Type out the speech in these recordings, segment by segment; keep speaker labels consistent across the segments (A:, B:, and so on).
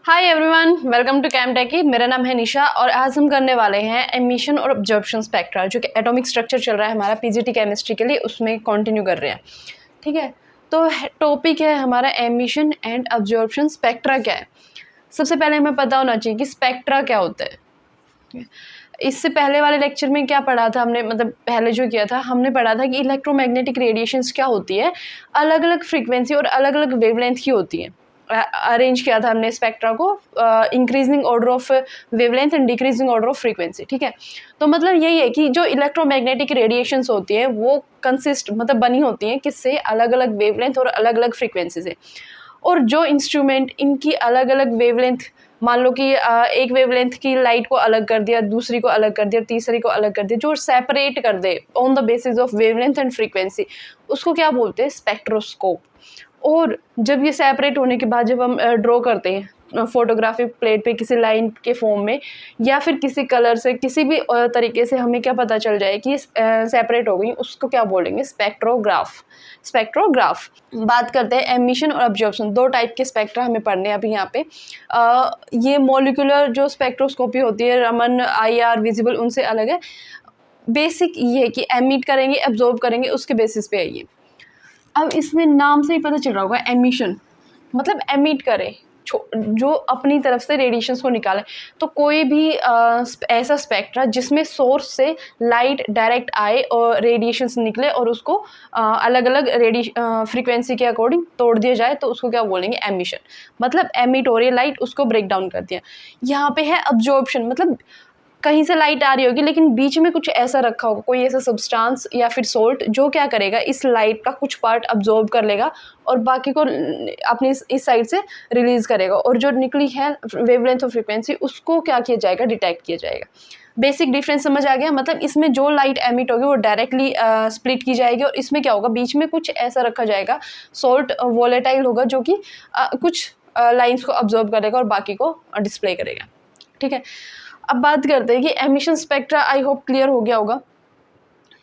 A: Hi everyone, welcome to कैमटेकी। मेरा नाम है निशा और आज हम करने वाले हैं एमिशन और अब्जॉर्प्शन स्पेक्ट्रा, जो कि एटॉमिक स्ट्रक्चर चल रहा है हमारा पीजीटी केमिस्ट्री के लिए, उसमें कंटिन्यू कर रहे हैं। ठीक है, तो टॉपिक है हमारा एमिशन एंड अब्जॉर्प्शन स्पेक्ट्रा क्या है। सबसे पहले हमें पता होना चाहिए कि स्पेक्ट्रा क्या होता है। इससे पहले वाले लेक्चर में क्या पढ़ा था हमने, मतलब पहले जो किया था हमने पढ़ा था कि इलेक्ट्रोमैग्नेटिक रेडिएशंस क्या होती है, अलग अलग फ्रीक्वेंसी और अलग अलग वेवलेंथ की होती है। अरेंज किया था हमने स्पेक्ट्रा को increasing order of wavelength and decreasing order of frequency. ठीक है, तो मतलब यही है कि जो इलेक्ट्रोमैग्नेटिक रेडिएशंस होती है वो कंसिस्ट मतलब बनी होती हैं किससे, अलग अलग वेवलेंथ और अलग अलग फ्रीक्वेंसी से। और जो इंस्ट्रूमेंट इनकी अलग अलग वेवलेंथ, मान लो कि एक वेवलेंथ की लाइट को अलग कर दिया, दूसरी को अलग कर दिया, तीसरी को अलग कर दिया, जो सेपरेट कर दे on the basis of wavelength and frequency, उसको क्या बोलते हैं, स्पेक्ट्रोस्कोप। और जब ये सेपरेट होने के बाद जब हम ड्रॉ करते हैं फोटोग्राफिक प्लेट पे किसी लाइन के फॉर्म में या फिर किसी कलर से, किसी भी तरीके से हमें क्या पता चल जाए कि सेपरेट हो गई, उसको क्या बोलेंगे, स्पेक्ट्रोग्राफ। स्पेक्ट्रोग्राफ। बात करते हैं एमिशन और अब्जॉर्प्शन, दो टाइप के स्पेक्ट्रा हमें पढ़ने हैं अभी यहाँ पे। ये मॉलिक्यूलर जो स्पेक्ट्रोस्कोपी होती है, रमन, IR, विजिबल, उनसे अलग है। बेसिक ये है कि एमिट करेंगे, एब्जॉर्ब करेंगे, उसके बेसिस पे है ये। अब इसमें नाम से ही पता चल रहा होगा, एमिशन मतलब एमिट करे, जो अपनी तरफ से रेडिएशंस को निकाले। तो कोई भी ऐसा स्पेक्ट्रा जिसमें सोर्स से लाइट डायरेक्ट आए और रेडिएशंस निकले और उसको अलग अलग फ्रीक्वेंसी के अकॉर्डिंग तोड़ दिया जाए, तो उसको क्या बोलेंगे, एमिशन। मतलब एमिट हो रही है लाइट, उसको ब्रेक डाउन कर दिया। यहाँ पे है अब्जॉर्प्शन, मतलब कहीं से लाइट आ रही होगी लेकिन बीच में कुछ ऐसा रखा होगा, कोई ऐसा सब्सटेंस या फिर सोल्ट, जो क्या करेगा, इस लाइट का कुछ पार्ट अब्जॉर्ब कर लेगा और बाकी को अपनी इस साइड से रिलीज करेगा, और जो निकली है वेवलेंथ और फ्रीक्वेंसी उसको क्या किया जाएगा, डिटेक्ट किया जाएगा। बेसिक डिफरेंस समझ आ गया। मतलब इसमें जो लाइट एमिट होगी वो डायरेक्टली स्प्लिट की जाएगी, और इसमें क्या होगा, बीच में कुछ ऐसा रखा जाएगा, सोल्ट वोलेटाइल होगा, जो कि कुछ लाइन्स को अब्जॉर्ब करेगा और बाकी को डिस्प्ले करेगा। ठीक है, अब बात करते हैं कि emission spectra, I hope clear हो गया होगा।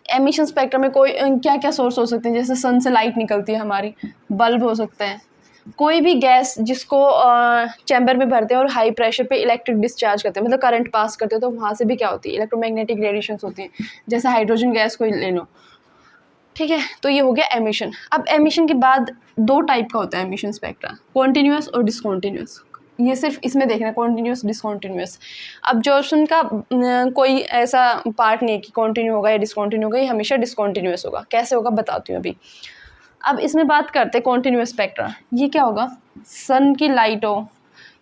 A: एमिशन स्पेक्ट्रा में कोई क्या क्या सोर्स हो सकते हैं, जैसे सन से लाइट निकलती है हमारी, बल्ब हो सकते हैं, कोई भी गैस जिसको चैम्बर में भरते हैं और हाई प्रेशर पे इलेक्ट्रिक डिस्चार्ज करते हैं, मतलब करंट पास करते हैं, तो वहाँ से भी क्या होती है, इलेक्ट्रोमैग्नेटिक रेडिएशंस होती हैं, जैसे हाइड्रोजन गैस को ले लो। ठीक है, तो ये हो गया एमिशन। अब एमिशन के बाद दो टाइप का होता है एमिशन स्पेक्ट्रा, कॉन्टिन्यूस और डिसकॉन्टिन्यूस। ये सिर्फ इसमें देखना, कॉन्टिन्यूस डिसकॉन्टिन्यूस। अब्जॉर्प्शन का कोई ऐसा पार्ट नहीं है कि कॉन्टिन्यू होगा या डिसकॉन्टिन्यू होगा, ये हमेशा डिसकॉन्टिन्यूस होगा। कैसे होगा बताती हूँ अभी। अब इसमें बात करते हैं कॉन्टिन्यूस स्पेक्ट्रा। ये क्या होगा, सन की लाइट हो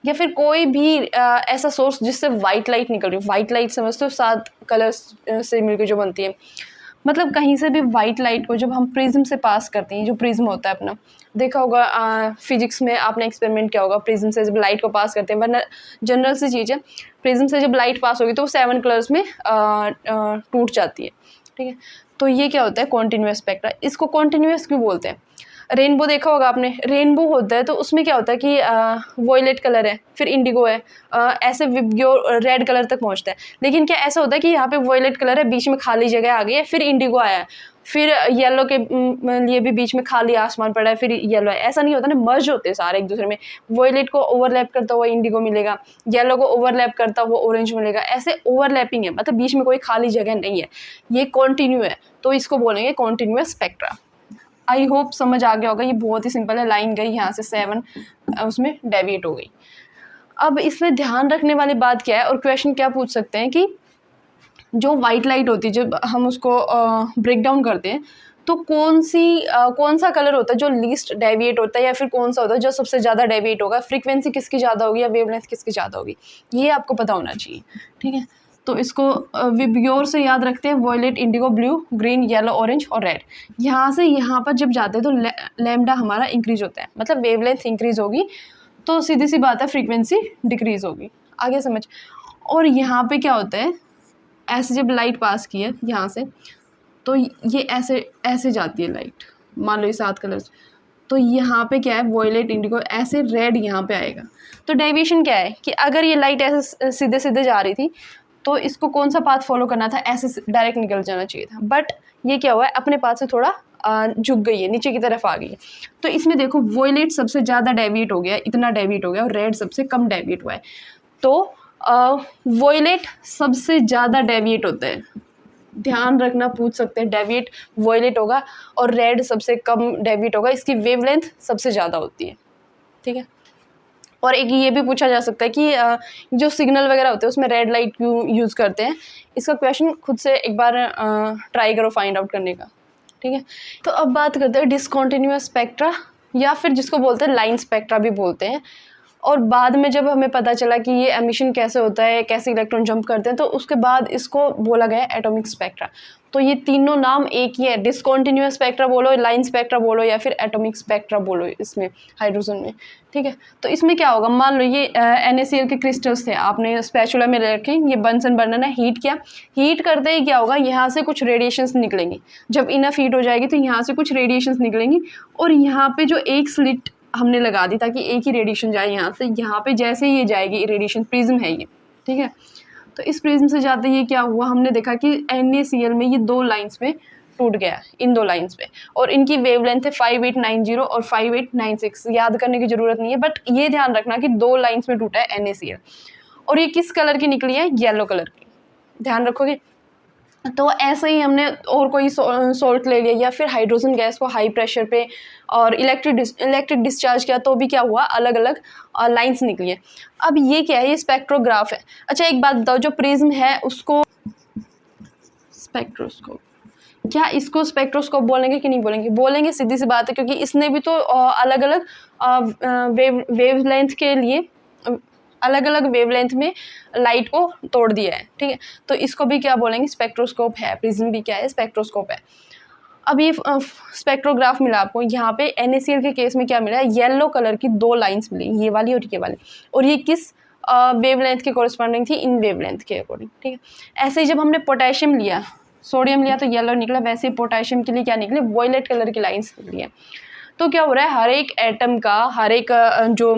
A: या फिर कोई भी ऐसा सोर्स जिससे वाइट लाइट निकल रही हो। वाइट लाइट समझते हो, 7 कलर्स से मिलकर जो बनती है। मतलब कहीं से भी वाइट लाइट को जब हम प्रिज्म से पास करते हैं, जो प्रिज्म होता है अपना, देखा होगा फिजिक्स में आपने एक्सपेरिमेंट किया होगा, प्रिज्म से जब लाइट को पास करते हैं, वरना जनरल सी चीज़ है, प्रिज्म से जब लाइट पास होगी तो वो 7 कलर्स में टूट जाती है। ठीक है, तो ये क्या होता है, कॉन्टिन्यूस स्पेक्ट्रा। इसको कॉन्टिन्यूस क्यों बोलते हैं। रेनबो देखा होगा आपने, रेनबो होता है तो उसमें क्या होता है कि वॉयलेट कलर है, फिर इंडिगो है, ऐसे विब्ग्योर रेड कलर तक पहुंचता है। लेकिन क्या ऐसा होता है कि यहाँ पे वॉयलेट कलर है, बीच में खाली जगह आ गई है, फिर इंडिगो आया है, फिर येलो के लिए भी बीच में खाली आसमान पड़ा है, फिर येलो है। ऐसा नहीं होता ना, मर्ज होते हैं सारे एक दूसरे में। वॉयलेट को ओवरलैप करता हुआ इंडिगो मिलेगा, येलो को ओवरलैप करता हुआ ऑरेंज मिलेगा, ऐसे ओवरलैपिंग है, मतलब बीच में कोई खाली जगह नहीं है, ये कॉन्टिन्यू है, तो इसको बोलेंगे कॉन्टिन्यूस स्पेक्ट्रा। आई होप समझ आ गया होगा। ये बहुत ही सिंपल है, लाइन गई यहाँ से 7 उसमें डेविएट हो गई। अब इसमें ध्यान रखने वाली बात क्या है, और क्वेश्चन क्या पूछ सकते हैं कि जो वाइट लाइट होती है, जब हम उसको ब्रेक डाउन करते हैं, तो कौन सा कलर होता है जो लीस्ट डेविएट होता है, या फिर कौन सा होता है जो सबसे ज़्यादा डेविएट होगा, फ्रीक्वेंसी किसकी ज़्यादा होगी या वेवलेंथ किसकी ज़्यादा होगी, ये आपको पता होना चाहिए। ठीक है, तो इसको विब्ग्योर से याद रखते हैं, violet, indigo, blue, green, yellow, orange और रेड। यहाँ से यहाँ पर जब जाते हैं तो लैम्डा हमारा इंक्रीज होता है, मतलब वेवलेंथ इंक्रीज होगी, तो सीधी सी बात है फ्रीक्वेंसी डिक्रीज होगी। आगे समझ। और यहाँ पे क्या होता है, ऐसे जब लाइट पास की है यहाँ से, तो ये ऐसे जाती है लाइट, मान लो ये 7 कलर्स, तो यहाँ पे क्या है, वॉयलेट, इंडिगो, ऐसे रेड यहाँ पे आएगा। तो डेविएशन क्या है कि अगर ये लाइट ऐसे सीधे सीधे जा रही थी तो इसको कौन सा पाथ फॉलो करना था, ऐसे डायरेक्ट निकल जाना चाहिए था, बट ये क्या हुआ है, अपने पाथ से थोड़ा झुक गई है, नीचे की तरफ आ गई है। तो इसमें देखो वॉयलेट सबसे ज़्यादा डेविएट हो गया, इतना डेविएट हो गया, और रेड सबसे कम डेविएट हुआ है। तो वॉयलेट सबसे ज़्यादा डेविएट होता है, ध्यान रखना, पूछ सकते हैं। डेविएट वॉयलेट होगा और रेड सबसे कम डेविएट होगा, इसकी वेवलेंथ सबसे ज़्यादा होती है, ठीक है। और एक ये भी पूछा जा सकता है कि जो सिग्नल वगैरह होते हैं उसमें रेड लाइट क्यों यूज़ करते हैं। इसका क्वेश्चन खुद से एक बार ट्राई करो फाइंड आउट करने का, ठीक है। तो अब बात करते हैं डिसकंटिन्यूअस स्पेक्ट्रा, या फिर जिसको बोलते हैं लाइन स्पेक्ट्रा भी बोलते हैं। और बाद में जब हमें पता चला कि ये एमिशन कैसे होता है, कैसे इलेक्ट्रॉन जंप करते हैं, तो उसके बाद इसको बोला गया एटॉमिक स्पेक्ट्रा। तो ये तीनों नाम एक ही है, डिसकंटिन्यूअस स्पेक्ट्रा बोलो, लाइन स्पेक्ट्रा बोलो, या फिर एटॉमिक स्पेक्ट्रा बोलो इसमें हाइड्रोजन में, ठीक है। तो इसमें क्या होगा, मान लो ये NaCl के क्रिस्टल्स थे, आपने स्पैचुला में रखे, ये बंसन बर्नर है, हीट किया, हीट करते ही क्या होगा, यहाँ से कुछ रेडिएशंस निकलेंगी। जब इनफ हीट हो जाएगी तो यहाँ से कुछ रेडिएशंस निकलेंगी, और यहाँ पे जो एक स्लिट हमने लगा दी ताकि एक ही रेडिएशन जाए यहाँ से, यहाँ पे जैसे ही ये जाएगी रेडिएशन, प्रिज्म है ये, ठीक है। तो इस प्रिज्म से जाते ये क्या हुआ, हमने देखा कि NaCl में ये 2 लाइंस में टूट गया, इन 2 लाइंस पे, और इनकी वेवलेंथ है 5890 और 5896। याद करने की ज़रूरत नहीं है, बट ये ध्यान रखना कि 2 लाइंस में टूटा है NaCl, और ये किस कलर की निकली है, येलो कलर की, ध्यान रखोगे। तो ऐसे ही हमने और कोई सॉल्ट ले लिया, या फिर हाइड्रोजन गैस को हाई प्रेशर पे और इलेक्ट्रिक डिस्चार्ज किया, तो भी क्या हुआ, अलग अलग लाइंस निकली है। अब ये क्या है, ये स्पेक्ट्रोग्राफ है। अच्छा एक बात बताओ, जो प्रिज्म है उसको स्पेक्ट्रोस्कोप, क्या इसको स्पेक्ट्रोस्कोप बोलेंगे कि नहीं बोलेंगे? बोलेंगे, सीधी सी बात है, क्योंकि इसने भी तो अलग अलग वेवलेंथ के लिए अलग अलग वेवलेंथ में लाइट को तोड़ दिया है, ठीक है। तो इसको भी क्या बोलेंगे, स्पेक्ट्रोस्कोप है। प्रिज्म भी क्या है, स्पेक्ट्रोस्कोप है। अब ये स्पेक्ट्रोग्राफ मिला आपको, यहाँ पे NaCl के केस में क्या मिला है, येलो कलर की 2 लाइंस मिली, ये वाली और ये वाली, और ये किस वेवलेंथ के कॉरेस्पॉन्डिंग थी, इन वेवलेंथ के अकॉर्डिंग, ठीक है। ऐसे ही जब हमने पोटेशियम लिया, सोडियम लिया तो येलो निकला, वैसे ही पोटेशियम के लिए क्या निकले, वॉयलेट कलर की लाइन्स निकली है। तो क्या हो रहा है, हर एक एटम का, हर एक जो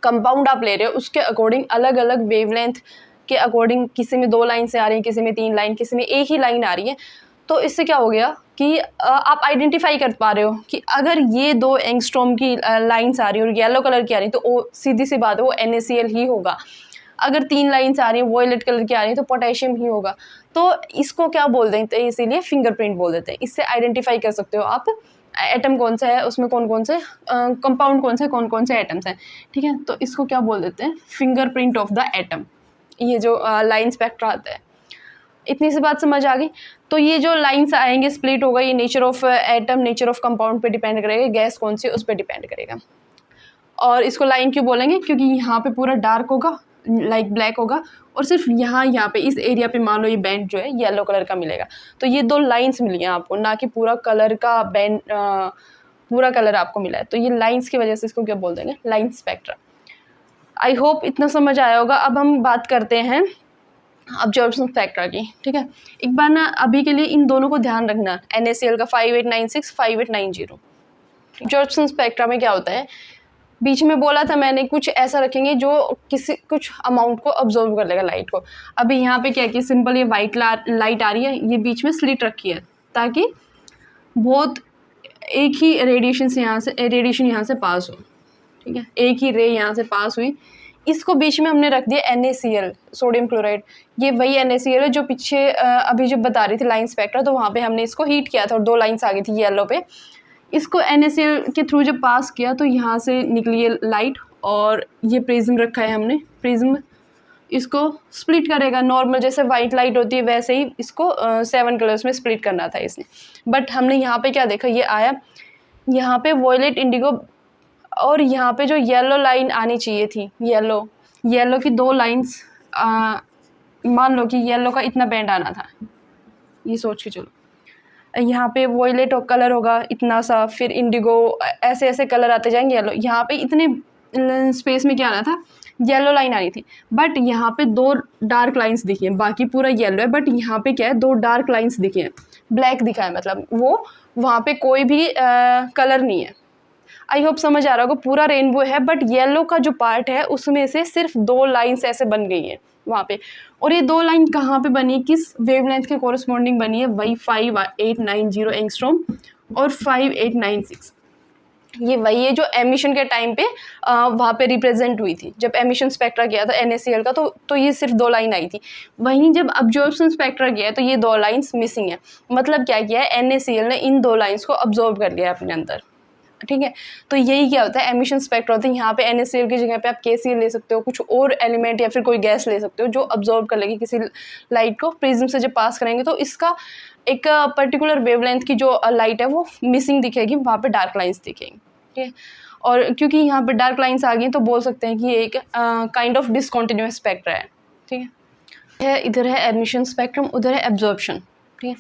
A: कंपाउंड आप ले रहे हो उसके अकॉर्डिंग अलग अलग वेवलेंथ के अकॉर्डिंग, किसी में 2 लाइन से आ रही है, किसी में 3 लाइन, किसी में एक ही लाइन आ रही है। तो इससे क्या हो गया कि आप आइडेंटिफाई कर पा रहे हो कि अगर ये 2 एंगस्ट्रॉम की लाइन्स आ रही है और येलो कलर की आ रही है, तो वो सीधी सी बात है, वो NaCl ही होगा। अगर 3 लाइन्स आ रही हैं, वॉयलेट कलर की आ रही है, तो पोटेशियम ही होगा। तो इसको क्या बोल देते हैं, इसीलिए फिंगरप्रिंट बोल देते हैं। इससे आइडेंटिफाई कर सकते हो आप एटम कौन सा है, उसमें कौन कौन से कंपाउंड कौन से, कौन कौन से एटम्स हैं, ठीक है। तो इसको क्या बोल देते हैं, फिंगरप्रिंट ऑफ द एटम, ये जो लाइन स्पेक्ट्रा आता है। इतनी सी बात समझ आ गई। तो ये जो लाइंस आएंगे, स्प्लिट होगा, ये nature of atom, nature of compound पे डिपेंड करेगा, गैस कौन सी उस पर डिपेंड करेगा। और इसको लाइन क्यों बोलेंगे, क्योंकि यहाँ पे पूरा डार्क होगा, लाइक ब्लैक होगा, और सिर्फ यहाँ पे इस एरिया पे मान लो ये बैंड जो है येलो कलर का मिलेगा। तो ये 2 लाइंस मिली हैं आपको, ना कि पूरा कलर का बैंड, पूरा कलर आपको मिला है। तो ये लाइंस की वजह से इसको क्या बोल देंगे, लाइन स्पेक्ट्रा। आई होप इतना समझ आया होगा। अब हम बात करते हैं अब्जॉर्प्शन स्पेक्ट्रा की, ठीक है। एक बार ना अभी के लिए इन दोनों को ध्यान रखना, NaCl का 5896, 5890। अब्जॉर्प्शन स्पेक्ट्रा में क्या होता है, बीच में बोला था मैंने कुछ ऐसा रखेंगे जो कुछ अमाउंट को अब्जॉर्ब कर लेगा, लाइट को। अभी यहाँ पे क्या किया, सिंपल ये वाइट लाइट आ रही है, ये बीच में स्लिट रखी है ताकि बहुत एक ही रेडिएशन यहाँ से पास हो, ठीक है, एक ही रे यहाँ से पास हुई। इसको बीच में हमने रख दिया NaCl, सोडियम क्लोराइड। ये वही NaCl है जो पीछे अभी जो बता रही थी लाइन स्पेक्ट्रा, तो वहाँ पे हमने इसको हीट किया था और 2 लाइन्स आ गई थी येलो पे। इसको NaCl के थ्रू जब पास किया तो यहाँ से निकली है लाइट, और ये प्रिज्म रखा है हमने। प्रिज्म इसको स्प्लिट करेगा, नॉर्मल जैसे वाइट लाइट होती है वैसे ही इसको 7 कलर्स में स्प्लिट करना था इसने। बट हमने यहाँ पे क्या देखा, ये आया यहाँ पे वॉयलेट, इंडिगो, और यहाँ पे जो येलो लाइन आनी चाहिए थी, येलो की 2 लाइन्स, मान लो कि येलो का इतना बैंड आना था, ये सोच के चलो। यहाँ पे वॉयलेट कलर होगा इतना सा, फिर इंडिगो, ऐसे ऐसे कलर आते जाएंगे येलो। यहाँ पे इतने स्पेस में क्या आना था, येलो लाइन आनी थी। बट यहाँ पे 2 डार्क लाइंस दिखी हैं, बाकी पूरा येलो है, बट यहाँ पे क्या है, 2 डार्क लाइंस दिखे हैं, ब्लैक दिखा है, मतलब वो वहाँ पे कोई भी कलर नहीं है। आई होप समझ आ रहा होगा, पूरा रेनबो है बट येलो का जो पार्ट है उसमें से सिर्फ 2 लाइंस ऐसे बन गई हैं वहाँ पे। और ये 2 लाइन कहाँ पे बनी है, किस वेवलेंथ के कोरस्पॉन्डिंग बनी है, वही 5890 एंगस्ट्रॉम और 5896। ये वही है जो एमिशन के टाइम पे वहाँ पे रिप्रेजेंट हुई थी। जब एमिशन स्पेक्ट्रा किया था NaCl का तो ये सिर्फ 2 लाइन आई थी। वहीं जब अब्जॉर्प्शन स्पेक्ट्रा किया है तो ये 2 लाइन्स मिसिंग है। मतलब क्या किया है, NaCl ने इन 2 लाइन्स को अब्जॉर्ब कर लिया है अपने अंदर, ठीक है। तो यही क्या होता है, एमिशन स्पेक्ट्रा होता है। यहाँ पे NaCl की जगह पे आप KCl ले सकते हो, कुछ और एलिमेंट या फिर कोई गैस ले सकते हो जो अब्जॉर्ब कर लेगी किसी लाइट को। प्रिज्म से जब पास करेंगे तो इसका एक पर्टिकुलर वेवलेंथ की जो लाइट है वो मिसिंग दिखेगी, वहाँ पे डार्क लाइन्स दिखेंगी, ठीक है। और क्योंकि यहाँ पे डार्क लाइन्स आ गई तो बोल सकते हैं कि ये एक काइंड ऑफ डिसकॉन्टिन्यूअस स्पेक्ट्रा है, ठीक है। इधर है एमिशन स्पेक्ट्रम, उधर है एब्जॉर्प्शन, ठीक है।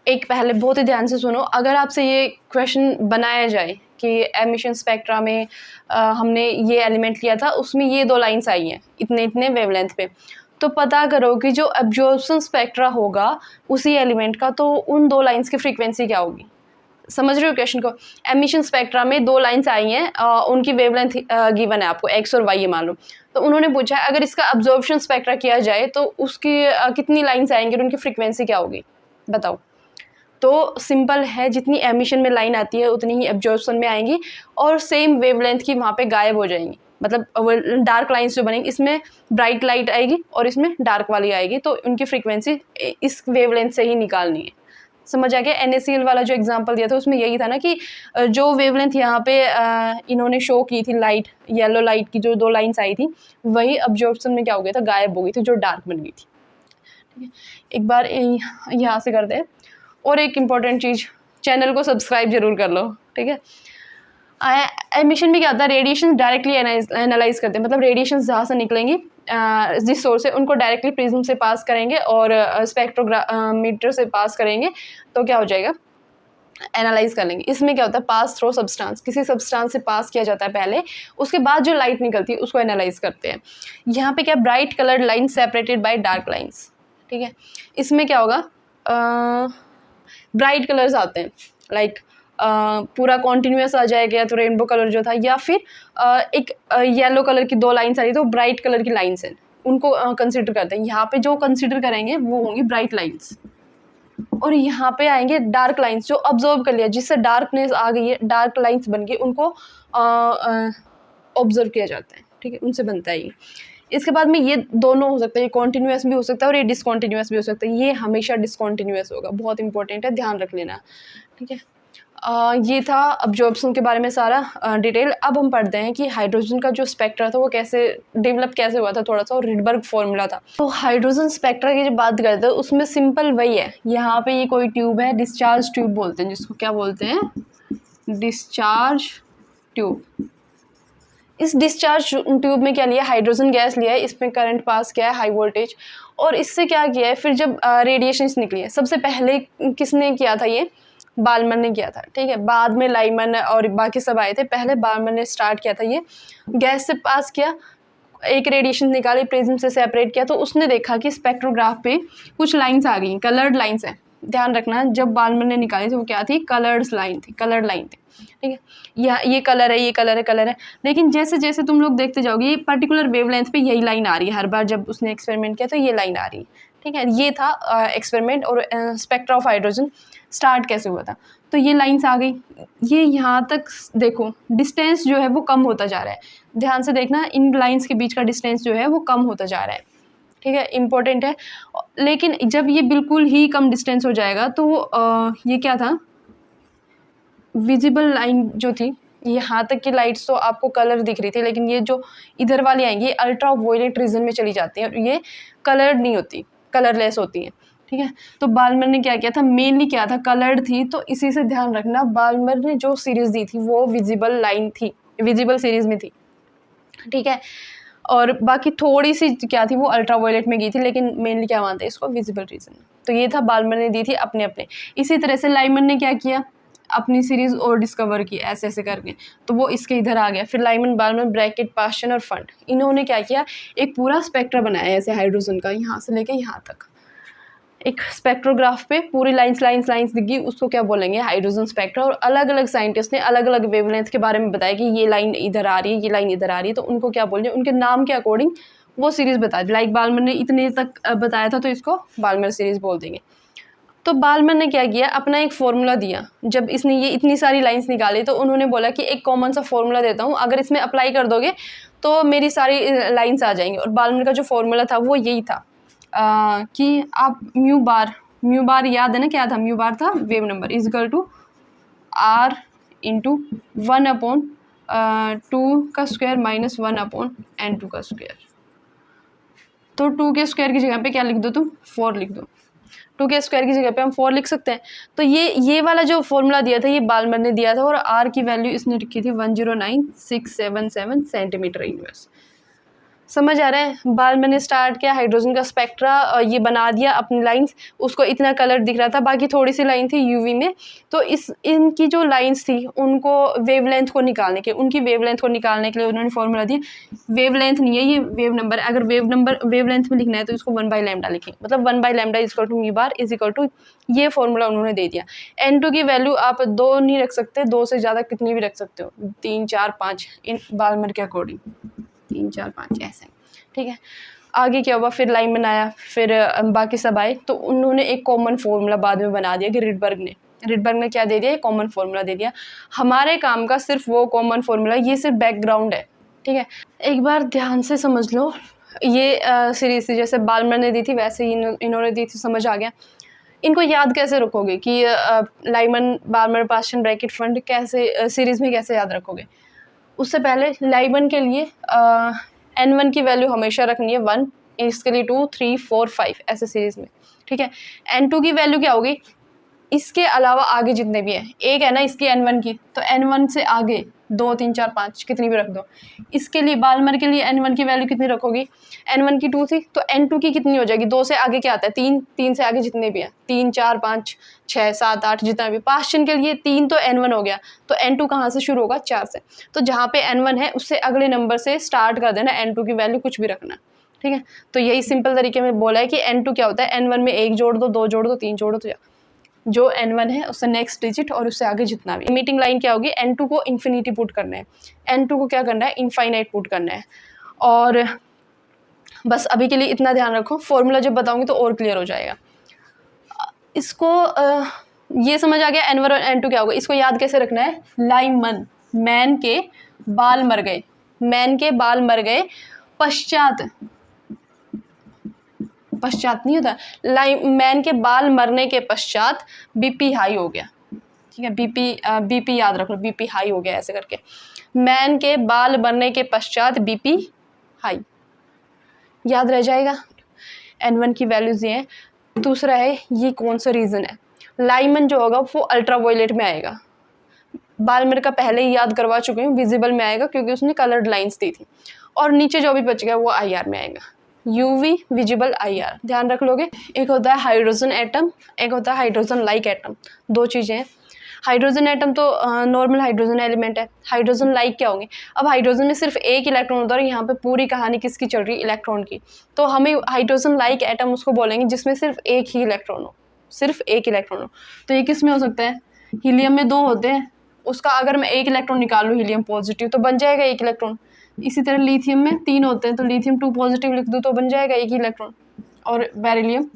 A: एक पहले बहुत ही ध्यान से सुनो, अगर आपसे ये क्वेश्चन बनाया जाए कि एमिशन स्पेक्ट्रा में हमने ये एलिमेंट लिया था, उसमें ये 2 लाइन्स आई हैं इतने इतने वेवलेंथ पे, तो पता करो कि जो एब्जॉर्प्शन स्पेक्ट्रा होगा उसी एलिमेंट का, तो उन 2 लाइन्स की फ्रीक्वेंसी क्या होगी। समझ रहे हो क्वेश्चन को। एमिशन स्पेक्ट्रा में 2 लाइन्स आई हैं, उनकी वेवलेंथ गिवन है आपको, x और y ये मान लो। तो उन्होंने पूछा है अगर इसका एब्जॉर्प्शन स्पेक्ट्रा किया जाए तो उसकी कितनी लाइन्स आएंगी और उनकी फ्रीक्वेंसी क्या होगी, बताओ। तो सिंपल है, जितनी एमिशन में लाइन आती है उतनी ही एब्जॉर्प्शन में आएंगी और सेम वेवलेंथ की वहाँ पे गायब हो जाएंगी। मतलब डार्क लाइन्स जो बनेंगी, इसमें ब्राइट लाइट आएगी और इसमें डार्क वाली आएगी, तो उनकी फ्रीक्वेंसी इस वेवलेंथ से ही निकालनी है। समझ आ गया। NaCl वाला जो एग्जांपल दिया था उसमें यही था ना कि जो वेवलेंथ यहाँ पे इन्होंने शो की थी, लाइट येलो लाइट की जो 2 लाइन्स आई थी, वही अब्जॉर्प्शन में क्या हो गया था, गायब हो गई थी, जो डार्क बन गई थी, ठीक है। एक बार यहाँ से करते हैं। और एक इम्पॉर्टेंट चीज़, चैनल को सब्सक्राइब जरूर कर लो, ठीक है। एमिशन में क्या होता है, रेडिएशन डायरेक्टली एनालाइज करते हैं। मतलब रेडिएशन जहाँ से निकलेंगी जिस सोर्स से, उनको डायरेक्टली प्रिज्म से पास करेंगे और स्पेक्ट्रोमीटर से पास करेंगे, तो क्या हो जाएगा, एनालाइज कर लेंगे। इसमें क्या होता है, पास थ्रो सब्सटेंस, किसी सब्सटेंस से पास किया जाता है पहले, उसके बाद जो लाइट निकलती है उसको एनालाइज करते हैं। यहाँ पे क्या, bright coloured line separated by dark lines, ठीक है। इसमें क्या होगा, ब्राइट कलर्स आते हैं, लाइक पूरा कॉन्टिन्यूस आ जाएगा, या तो रेनबो कलर जो था, या फिर एक येलो कलर की 2 लाइन्स आ रही, तो ब्राइट कलर की लाइन्स हैं, उनको कंसिडर करते हैं। यहाँ पे जो कंसिडर करेंगे वो होंगी ब्राइट लाइन्स, और यहाँ पे आएंगे डार्क लाइन्स जो ऑब्जर्व कर लिया, जिससे डार्कनेस आ गई है, डार्क लाइन्स बन के उनको ऑब्जर्व किया जाता है, ठीक है, उनसे बनता है ये। इसके बाद में ये दोनों हो सकता है, ये कॉन्टिन्यूस भी हो सकता है और ये डिसकॉन्टिन्यूस भी हो सकता है। ये हमेशा डिसकॉन्टिन्यूस होगा, बहुत इंपॉर्टेंट है, ध्यान रख लेना, ठीक है। ये था अब्जॉर्प्शन के बारे में सारा डिटेल। अब हम पढ़ते हैं कि हाइड्रोजन का जो स्पेक्ट्रा था वो कैसे डेवलप कैसे हुआ था थोड़ा सा, और रिडबर्ग फॉर्मूला था। तो हाइड्रोजन स्पेक्ट्रा की जब बात करते हैं उसमें सिंपल वही है। यहाँ पे ये कोई ट्यूब है, डिस्चार्ज ट्यूब बोलते हैं जिसको, क्या बोलते हैं, डिस्चार्ज ट्यूब। इस डिस्चार्ज ट्यूब में क्या लिया, हाइड्रोजन गैस लिया है, इसमें करंट पास किया है हाई वोल्टेज, और इससे क्या किया है, फिर जब रेडिएशंस निकली है, सबसे पहले किसने किया था, ये बाल्मर ने किया था, ठीक है। बाद में लाइमन और बाकी सब आए थे, पहले बाल्मर ने स्टार्ट किया था। ये गैस से पास किया, एक रेडिएशन निकाली, प्रिज्म से सेपरेट किया, तो उसने देखा कि स्पेक्ट्रोग्राफ पे कुछ लाइंस आ गई, कलर्ड लाइंस हैं। ध्यान रखना, जब बाल्मर ने निकाली थी वो क्या थी, कलर्ड लाइन थी, कलर्ड लाइन थी, ठीक है। ये कलर है, ये कलर है, कलर है। लेकिन जैसे जैसे तुम लोग देखते जाओगे, ये पर्टिकुलर वेवलेंथ पे यही लाइन आ रही है, हर बार जब उसने एक्सपेरिमेंट किया तो ये लाइन आ रही है, ठीक है। ये था एक्सपेरिमेंट। और स्पेक्ट्रा ऑफ हाइड्रोजन स्टार्ट कैसे हुआ था, तो ये लाइंस आ गई, ये यहाँ तक देखो, डिस्टेंस जो है वो कम होता जा रहा है। ध्यान से देखना, इन लाइंस के बीच का डिस्टेंस जो है वो कम होता जा रहा है, ठीक है, इंपॉर्टेंट है। लेकिन जब ये बिल्कुल ही कम डिस्टेंस हो जाएगा तो ये क्या था, विजिबल लाइन जो थी, यहाँ तक की लाइट्स तो आपको कलर दिख रही थी, लेकिन ये जो इधर वाली आएंगी, ये अल्ट्रा वायलेट रीजन में चली जाती हैं और ये कलर्ड नहीं होती, कलरलेस होती हैं, ठीक है। तो बाल्मर ने क्या किया था, मेनली क्या था, कलर्ड थी, तो इसी से ध्यान रखना, बाल्मर ने जो सीरीज दी थी वो विजिबल लाइन थी, विजिबल सीरीज में थी, ठीक है। और बाकी थोड़ी सी क्या थी वो अल्ट्रा वायलेट में गई थी, लेकिन मेनली क्या मानते हैं इसको, विजिबल रीजन। तो ये था, बाल्मर ने दी थी अपने अपने। इसी तरह से लाइमन ने क्या किया, अपनी सीरीज और डिस्कवर की ऐसे ऐसे करके, तो वो इसके इधर आ गया। फिर लाइमन, बाल्मर, ब्रैकेट, पास्चन और फंड, इन्होंने क्या किया, एक पूरा स्पेक्ट्रा बनाया ऐसे हाइड्रोजन का, यहाँ से लेके यहाँ तक एक स्पेक्ट्रोग्राफ पे पूरी लाइंस लाइंस लाइंस दिखी, उसको क्या बोलेंगे, हाइड्रोजन स्पेक्ट्रा। और अलग अलग साइंटिस्ट ने अलग अलग वेवलेंथ के बारे में बताया कि ये लाइन इधर आ रही है, ये लाइन इधर आ रही है, तो उनको क्या बोलेंगे, उनके नाम के अकॉर्डिंग वो सीरीज बता दी। लाइक बाल्मर ने इतने तक बताया था तो इसको बाल्मर सीरीज बोल देंगे। तो बाल्मर ने क्या किया, अपना एक फॉर्मूला दिया। जब इसने ये इतनी सारी लाइंस निकाली तो उन्होंने बोला कि एक कॉमन सा फॉर्मूला देता हूँ, अगर इसमें अप्लाई कर दोगे तो मेरी सारी लाइंस आ जाएंगी। और बाल्मर का जो फॉर्मूला था वो यही था कि आप म्यू बार याद है ना क्या था, म्यू बार था wave number is equal to R into 1/2 का स्क्वायर माइनस 1/n2 का स्क्वायर। तो 2 के स्क्वायर की जगह पे क्या लिख दो तुम, 4 लिख दो। 2 के स्क्वायर की जगह पे हम 4 लिख सकते हैं। तो ये वाला जो फॉर्मूला दिया था ये बाल्मर ने दिया था, और आर की वैल्यू इसने रखी थी 109677 सेंटीमीटर इनवर्स। समझ आ रहा है। बाल्मर ने स्टार्ट किया हाइड्रोजन का स्पेक्ट्रा, ये बना दिया अपनी लाइंस, उसको इतना कलर दिख रहा था, बाकी थोड़ी सी लाइन थी यूवी में। तो इनकी जो लाइंस थी उनको वेवलेंथ को निकालने के लिए उन्होंने फॉर्मूला दिया। वेवलेंथ नहीं है ये वेव नंबर, अगर वेवलेंथ में लिखना है तो इसको 1/λ लिखें, मतलब 1/λ equal to mu bar is equal to ये फॉर्मूला उन्होंने दे दिया। N2 की वैल्यू आप 2 नहीं रख सकते, 2 से ज़्यादा कितनी भी रख सकते हो, 3 4 5 इन बाल्मर के अकॉर्डिंग 3 4 5 ऐसे, ठीक है। आगे क्या हुआ, फिर लाइन बनाया, फिर बाकी सब आए, तो उन्होंने एक कॉमन फार्मूला बाद में बना दिया कि रिडबर्ग ने क्या दे दिया, एक कॉमन फार्मूला दे दिया। हमारे काम का सिर्फ वो कॉमन फार्मूला, ये सिर्फ बैकग्राउंड है, ठीक है। एक बार ध्यान से समझ लो, ये सीरीज थी जैसे बाल्मर ने दी थी वैसे ही इन्होंने दी थी, समझ आ गया। इनको याद कैसे रखोगे कि Lyman Balmer Paschen Brackett Pfund कैसे सीरीज में कैसे याद रखोगे। उससे पहले लाइमन के लिए N1 की वैल्यू हमेशा रखनी है 1, इसके लिए 2 3 4 5 ऐसे सीरीज में, ठीक है। N2 की वैल्यू क्या होगी, इसके अलावा आगे जितने भी हैं, एक है ना इसकी N1 की, तो N1 से आगे 2 3 4 5 कितनी भी रख दो। इसके लिए बाल्मर के लिए N1 की वैल्यू कितनी रखोगी, N1 की 2 थी तो N2 की कितनी हो जाएगी, 2 से आगे क्या आता है 3, 3 से आगे जितने भी हैं 3 4 5 6 7 8 जितना भी। पास्चन के लिए 3 तो N1 हो गया, तो N2 कहाँ से शुरू होगा, 4 से। तो जहाँ पे N1 है उससे अगले नंबर से स्टार्ट कर देना, N2 की वैल्यू कुछ भी रखना, ठीक है। तो यही सिंपल तरीके में बोला है कि N2 क्या होता है, N1 में 1 जोड़ दो, 2 जोड़ दो, 3 जोड़ दो, तो जो N1 है उससे नेक्स्ट डिजिट और उससे आगे जितना भी। मीटिंग लाइन क्या होगी, N2 को इन्फिनिटी पुट करना है, N2 को क्या करना है, इनफाइनाइट पुट करना है। और बस अभी के लिए इतना ध्यान रखो, फॉर्मूला जब बताऊंगी तो और क्लियर हो जाएगा। इसको ये समझ आ गया N1 और N2 क्या होगा। इसको याद कैसे रखना है, लाइमन मैन के बाल मर गए, पश्चात नहीं होता, मैन के बाल मरने के पश्चात बीपी हाई हो गया, ठीक है। बीपी याद रख लो, बीपी हाई हो गया ऐसे करके, मैन के बाल मरने के पश्चात बीपी हाई, याद रह जाएगा। N1 की वैल्यूज ये है। दूसरा है, ये कौन सा रीजन है, लाइमन जो होगा वो अल्ट्रावायलेट में आएगा। बाल्मर का पहले ही याद करवा चुके हूँ, विजिबल में आएगा क्योंकि उसने कलर्ड लाइंस दी थी। और नीचे जो भी बच गया वो IR में आएगा, UV विजिबल IR, ध्यान रख लोगे। एक होता है हाइड्रोजन एटम, एक होता है हाइड्रोजन लाइक एटम, दो चीज़ें हैं। हाइड्रोजन एटम तो नॉर्मल हाइड्रोजन एलिमेंट है, हाइड्रोजन लाइक क्या होंगे। अब हाइड्रोजन में सिर्फ एक इलेक्ट्रॉन होता है और यहाँ पे पूरी कहानी किसकी चल रही है, इलेक्ट्रॉन की। तो हमें हाइड्रोजन लाइक एटम उसको बोलेंगे जिसमें सिर्फ एक ही इलेक्ट्रॉन हो, सिर्फ एक इलेक्ट्रॉन हो। तो ये किस में हो सकता है, हीलियम में 2 होते हैं, उसका अगर मैं एक इलेक्ट्रॉन निकाल लूँ हीलियम पॉजिटिव तो बन जाएगा एक इलेक्ट्रॉन। इसी तरह लिथियम में 3 होते हैं, तो लिथियम 2 पॉजिटिव लिख दूँ तो बन जाएगा एक ही इलेक्ट्रॉन, और बेरिलियम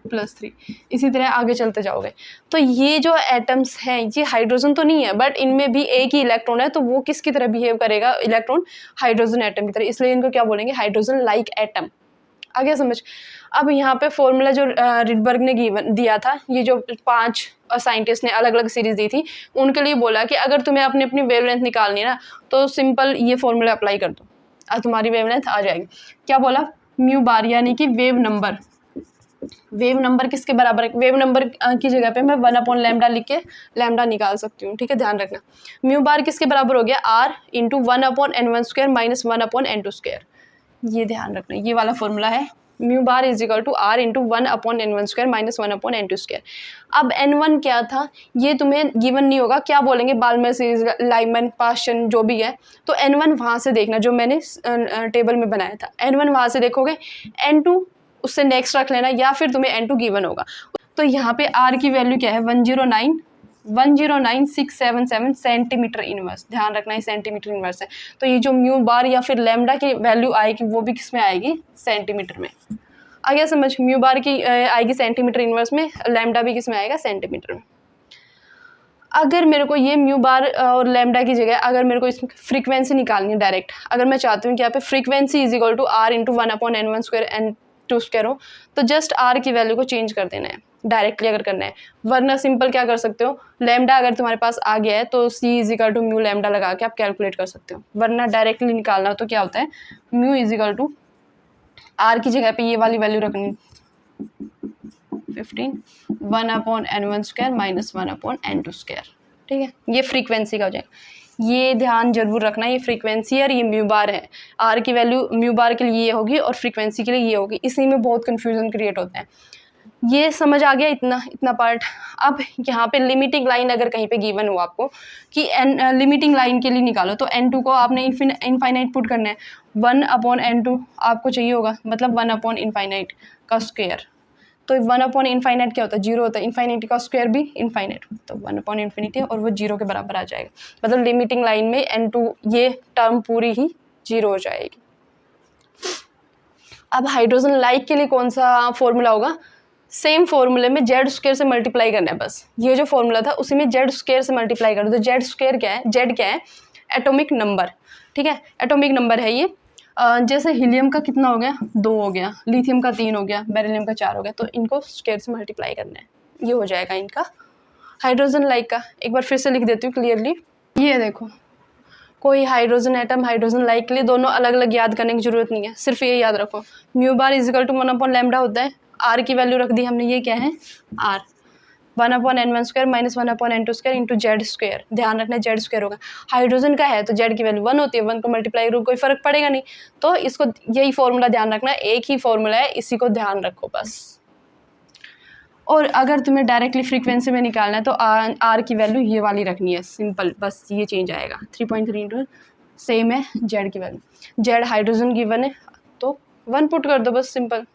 A: +3। इसी तरह आगे चलते जाओगे। तो ये जो एटम्स हैं ये हाइड्रोजन तो नहीं है, बट इनमें भी एक ही इलेक्ट्रॉन है, तो वो किसकी तरह बिहेव करेगा, इलेक्ट्रॉन हाइड्रोजन एटम की तरह, इसलिए इनको क्या बोलेंगे, हाइड्रोजन लाइक एटम। आगे समझ। अब यहाँ पे फॉर्मूला जो रिडबर्ग ने दिया था, ये जो 5 साइंटिस्ट ने अलग अलग सीरीज दी थी, उनके लिए बोला कि अगर तुम्हें अपनी अपनी वेवलेंथ निकालनी है ना तो सिंपल ये फॉर्मूला अप्लाई कर दो और तुम्हारी वेवलेंथ आ जाएगी। क्या बोला, म्यू बार यानी कि वेव नंबर किसके बराबर है, वेव नंबर की जगह पे मैं 1/λ लिख के लैम्डा निकाल सकती हूँ, ठीक है। ध्यान रखना, म्यू बार किसके बराबर हो गया, R × 1/n1² - 1/n2²। ये ध्यान रखना, ये वाला फॉर्मूला है, mu bar is equal to R × 1/n1² - 1/n2²। अब N1 क्या था ये तुम्हें गिवन नहीं होगा, क्या बोलेंगे, बाल्मर सीरीज, लाइमन, पास्चन जो भी है, तो N1 वहाँ से देखना जो मैंने टेबल में बनाया था, N1 वहाँ से देखोगे, N2 उससे नेक्स्ट रख लेना, या फिर तुम्हें N2 गिवन होगा। तो यहाँ पे R की वैल्यू क्या है, 109,677 सेंटीमीटर इनवर्स, ध्यान रखना है सेंटीमीटर इनवर्स है। तो ये जो म्यू बार या फिर लैम्डा की वैल्यू आएगी वो भी किस में आएगी, सेंटीमीटर में। आ गया समझ। म्यू बार की आएगी सेंटीमीटर इनवर्स में, लैम्डा भी किस में आएगा, सेंटीमीटर में। अगर मेरे को ये म्यू बार और लैम्डा की जगह अगर मेरे को इसमें फ्रीक्वेंसी निकालनी है डायरेक्ट, अगर मैं चाहती हूँ कि यहाँ पे frequency is equal to R into 1/n1² n2 square हो, तो जस्ट आर की वैल्यू को चेंज कर देना है डायरेक्टली अगर करना है। वरना सिंपल क्या कर सकते हो, लैम्डा अगर तुम्हारे पास आ गया है तो c is equal to mu lambda लगा के आप कैलकुलेट कर सकते हो। वरना डायरेक्टली निकालना तो क्या होता है, mu is equal to R की जगह पे ये वाली वैल्यू रखनी 15 1/n1² माइनस 1/n2²। ठीक है, ये फ्रीक्वेंसी का हो जाएगा। ये ध्यान जरूर रखना, ये फ्रीक्वेंसी और ये म्यू बार है। आर की वैल्यू म्यू बार के लिए ये होगी और फ्रीक्वेंसी के लिए ये होगी, इसी में बहुत कन्फ्यूजन क्रिएट होता है। ये समझ आ गया इतना पार्ट। अब यहाँ पे लिमिटिंग लाइन अगर कहीं पे गिवन हो आपको कि लिमिटिंग लाइन के लिए निकालो, तो n2 को आपने इनफाइनाइट पुट करना है। 1/n2 आपको चाहिए होगा, मतलब 1/इनफाइनाइट का स्क्वायर। तो 1/इनफाइनाइट क्या होता है, 0 होता है। इनफाइनाइट का स्क्वायर भी इनफाइनाइट, तो 1/इन्फिनिटी और वो 0 के बराबर आ जाएगा। मतलब लिमिटिंग लाइन में n2 ये टर्म पूरी ही 0 हो जाएगी। अब हाइड्रोजन लाइक के लिए कौन सा फॉर्मूला होगा, सेम फॉर्मूले में जेड स्क्वायर से मल्टीप्लाई करना है बस। ये जो फॉर्मूला था उसी में जेड स्क्वायर से मल्टीप्लाई कर दो। तो जेड स्क्वायर क्या है, जेड क्या है, एटॉमिक नंबर। ठीक है, एटॉमिक नंबर है ये। जैसे हीलियम का कितना हो गया, 2 हो गया, लिथियम का 3 हो गया, बेरिलियम का 4 हो गया, तो इनको स्क्वायर से मल्टीप्लाई करना है, ये हो जाएगा इनका हाइड्रोजन लाइक का। एक बार फिर से लिख देती हूँ क्लियरली। ये देखो, कोई हाइड्रोजन एटम हाइड्रोजन लाइक के लिए दोनों अलग अलग याद करने की जरूरत नहीं है, सिर्फ ये याद रखो mu bar is equal to 1/लैम्डा होता है। आर की वैल्यू रख दी हमने, ये क्या है R, 1/n1² minus 1/n2² into Z square. ध्यान रखना जेड स्क्वायर होगा। हाइड्रोजन का है तो जेड की वैल्यू 1 होती है, 1 को मल्टीप्लाई करो कोई फर्क पड़ेगा नहीं। तो इसको यही फॉर्मूला ध्यान रखना, एक ही फॉर्मूला है, इसी को ध्यान रखो बस। और अगर तुम्हें डायरेक्टली फ्रीक्वेंसी में निकालना है तो आर की वैल्यू ये वाली रखनी है, सिंपल, बस ये चेंज आएगा। 3.3 इंटू सेम है जेड की वैल्यू, जेड हाइड्रोजन गिवन है तो 1 पुट कर दो बस, सिंपल।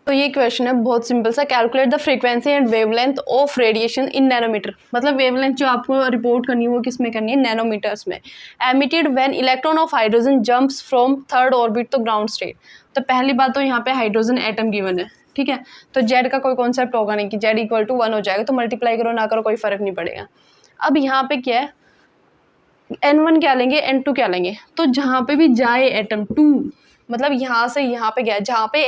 A: तो ये क्वेश्चन है बहुत सिंपल सा, calculate the frequency and wavelength of radiation in nanometer. मतलब वेवलेंथ जो आपको रिपोर्ट करनी है वो किस में करनी है, नैनोमीटर्स में। Emitted when electron of hydrogen jumps from third orbit to ground state. तो पहली बात तो यहाँ पे हाइड्रोजन एटम गिवन है, ठीक है, तो जेड का कोई कॉन्सेप्ट होगा नहीं कि जेड इक्वल टू 1 हो जाएगा, तो मल्टीप्लाई करो ना करो कोई फर्क नहीं पड़ेगा। अब यहाँ पे क्या है, n1 क्या लेंगे, n2 क्या लेंगे, तो जहाँ पे भी जाए एटम 2, मतलब यहाँ से यहाँ पे गया, जहाँ पे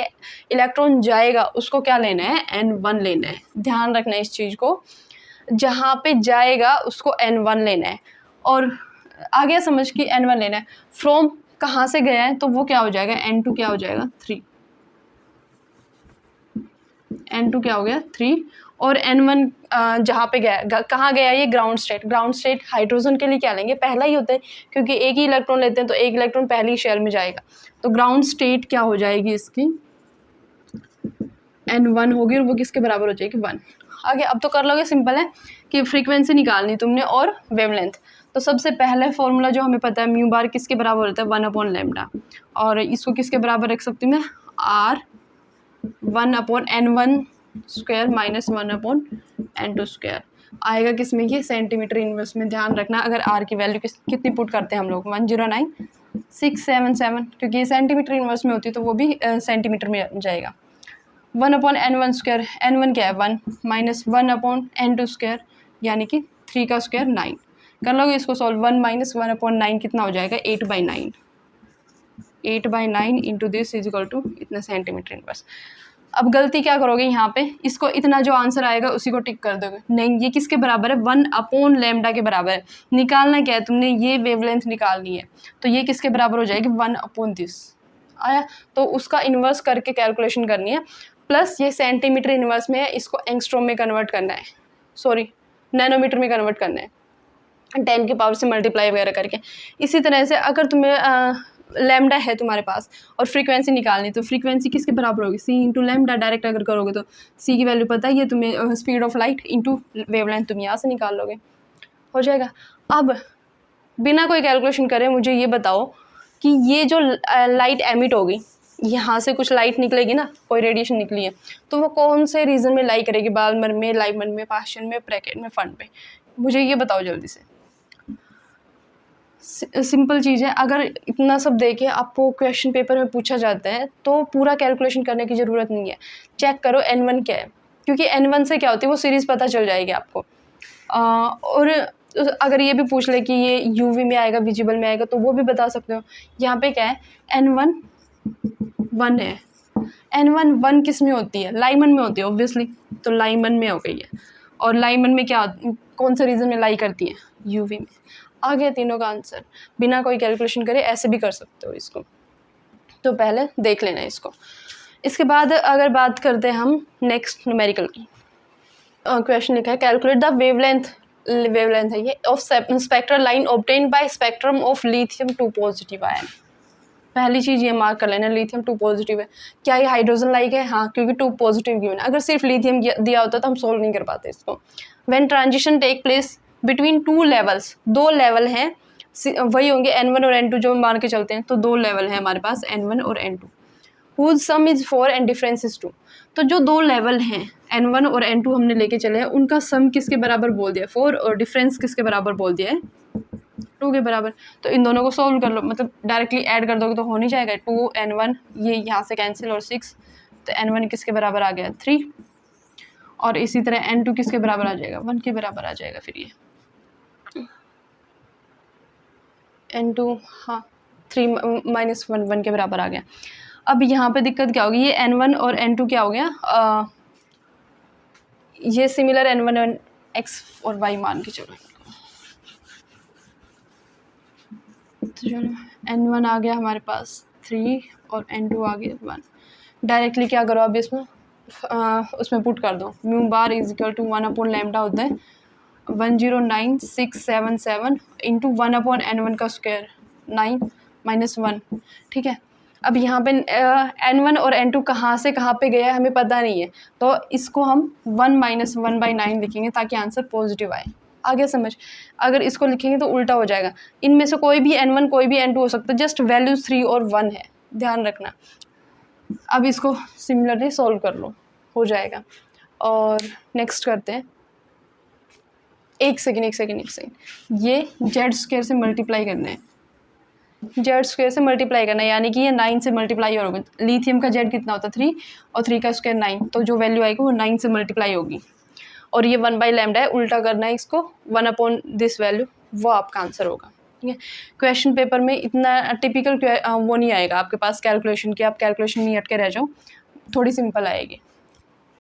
A: इलेक्ट्रॉन जाएगा उसको क्या लेना है, n1 लेना है। ध्यान रखना इस चीज़ को, जहाँ पे जाएगा उसको n1 लेना है। और आ गया समझ कि n1 लेना है। फ्रॉम कहाँ से गया है तो वो क्या हो जाएगा, n2 क्या हो जाएगा 3, n2 क्या हो गया 3, और n1 जहाँ पे गया, कहाँ गया ये, ground state. Ground state hydrogen के लिए क्या लेंगे, पहला ही होता है, क्योंकि एक ही इलेक्ट्रॉन लेते हैं तो एक इलेक्ट्रॉन पहली शेल में जाएगा। तो ग्राउंड स्टेट क्या हो जाएगी इसकी, n1 होगी, और वो किसके बराबर हो जाएगी 1। आगे अब तो कर लोगे, सिंपल है कि फ्रीक्वेंसी निकालनी तुमने और वेवलेंथ। तो सबसे पहले फॉर्मूला जो हमें पता है, म्यू बार किसके बराबर होता है, 1/लैम्डा, और इसको किसके बराबर रख सकती हूँ मैं, आर 1/n1² माइनस 1/n2² आएगा किस में, ये सेंटीमीटर इनवर्स में। ध्यान रखना अगर आर की वैल्यू कितनी पुट करते हैं हम लोग, 109,677, क्योंकि ये सेंटीमीटर इनवर्स में होती है तो वो भी सेंटीमीटर में जाएगा। 1/n1², n1 क्या है 1, माइनस 1/n2² यानी कि 3 का स्क्वायर 9। कर लोगे इसको सॉल्व, 1 माइनस 1/9 कितना हो जाएगा, 8/9। 8/9 into this is equal to इतना सेंटीमीटर इनवर्स। अब गलती क्या करोगे यहाँ पे, इसको इतना जो आंसर आएगा उसी को टिक कर दोगे, नहीं ये किसके बराबर है, 1/लैम्डा के बराबर है। निकालना क्या है तुमने, ये वेवलेंथ निकालनी है, तो ये किसके बराबर हो जाएगी 1/दिस आया, तो उसका इन्वर्स करके कैलकुलेशन करनी है। प्लस ये सेंटीमीटर इनवर्स में है, इसको एंगस्ट्रॉम में कन्वर्ट करना है, सॉरी नैनोमीटर में कन्वर्ट करना है, 10 की पावर से मल्टीप्लाई वगैरह करके। इसी तरह से अगर तुम्हें लैम्डा है तुम्हारे पास और फ्रीक्वेंसी निकालनी, तो फ्रीक्वेंसी किसके बराबर होगी, सी इंटू लैम्डा। डायरेक्ट अगर करोगे तो सी की वैल्यू पता है, ये तुम्हें speed of light into wavelength तुम यहाँ से निकाल लोगे, हो जाएगा। अब बिना कोई कैलकुलेशन करे मुझे ये बताओ कि ये जो लाइट एमिट होगी, यहाँ से कुछ लाइट निकलेगी ना, कोई रेडिएशन निकली है, तो वो कौन से रीजन में लाई करेगी, बालमर में, लाइमन में, पास्चन में, ब्रैकेट में, फंड में, मुझे ये बताओ जल्दी से। सिंपल चीज़ है। अगर इतना सब देके आपको क्वेश्चन पेपर में पूछा जाता है तो पूरा कैलकुलेशन करने की ज़रूरत नहीं है। चेक करो N1 क्या है, क्योंकि N1 से क्या होती है वो सीरीज़ पता चल जाएगी आपको। और अगर ये भी पूछ ले कि ये यूवी में आएगा, विजिबल में आएगा, तो वो भी बता सकते हो। यहाँ पे क्या है, N1 1 है। N1 1 किस में होती है? लाइमन में होती है ऑब्वियसली, तो लाइमन में हो गई है। और लाइमन में क्या, कौन से रीजन में लाई करती है? यूवी में। आ गया तीनों का आंसर, बिना कोई कैलकुलेशन करे ऐसे भी कर सकते हो इसको। तो पहले देख लेना इसको। इसके बाद अगर बात करते हैं हम नेक्स्ट न्यूमेरिकल की, क्वेश्चन लिखा है कैलकुलेट द वेवलेंथ है ये of spectral line obtained by spectrum of lithium 2 positive ion. पहली चीज़ ये मार्क कर लेना, लिथियम 2 पॉजिटिव है। क्या ये हाइड्रोजन लाइक है? हाँ, क्योंकि 2 पॉजिटिव गिवन है। अगर सिर्फ लिथियम दिया होता तो हम सोल्व नहीं कर पाते इसको। When transition take place between 2 levels, 2 level हैं, वही होंगे N1 और N2 जो मान के चलते हैं, तो 2 लेवल है हमारे पास N1 और N2, whose sum is 4 and difference is 2। तो जो 2 लेवल हैं N1 और N2 हमने लेके चले हैं, उनका सम किसके बराबर बोल दिया? 4, और डिफरेंस किसके बराबर बोल दिया है? 2 के बराबर। तो इन दोनों को सोल्व कर लो, मतलब डायरेक्टली ऐड कर दोगे तो हो नहीं जाएगा। 2 N1 ये यहाँ से कैंसिल, और 6, तो N1 किसके बराबर आ गया? 3। और इसी तरह N2 किसके बराबर आ जाएगा? 1 के बराबर आ जाएगा। फिर ये N2 हाँ 3 - 1 1 के बराबर आ गया। अब यहाँ पे दिक्कत क्या होगी? ये N1 और N2 क्या हो गया? ये सिमिलर N1 और X और Y मान के चलो। तो चलो N1 आ गया हमारे पास 3 और N2 आ गया 1। डायरेक्टली क्या करो अब इसमें उसमें पुट कर दो। Mu bar is equal to 1/λ होता है 109,677 इंटू 1/N1 का स्क्वायर 9 - 1। ठीक है, अब यहाँ पे N1 और N2 कहाँ से कहाँ पे गया है हमें पता नहीं है, तो इसको हम 1 - 1/9 लिखेंगे ताकि आंसर पॉजिटिव आए। आगे समझ। अगर इसको लिखेंगे तो उल्टा हो जाएगा। इनमें से कोई भी N1 कोई भी N2 हो सकता है, जस्ट वैल्यूज 3 और 1 है, ध्यान रखना। अब इसको सिमिलरली सॉल्व कर लो, हो जाएगा। और नेक्स्ट करते हैं। एक सेकेंड, ये जेड स्क्वायर से मल्टीप्लाई करना है, जेड स्क्वायर से मल्टीप्लाई करना है, यानी कि ये 9 से मल्टीप्लाई होगा। लिथियम का जेड कितना होता है? 3, और 3 का स्क्वायर 9, तो जो वैल्यू आएगी वो 9 से मल्टीप्लाई होगी। और ये 1/λ है, उल्टा करना है इसको, 1/दिस वैल्यू, वो आपका आंसर होगा। ठीक है, क्वेश्चन पेपर में इतना टिपिकल वो नहीं आएगा आपके पास कैलकुलेशन की, आप कैलकुलेशन नहीं हट के रह जाओ, थोड़ी सिंपल आएगी।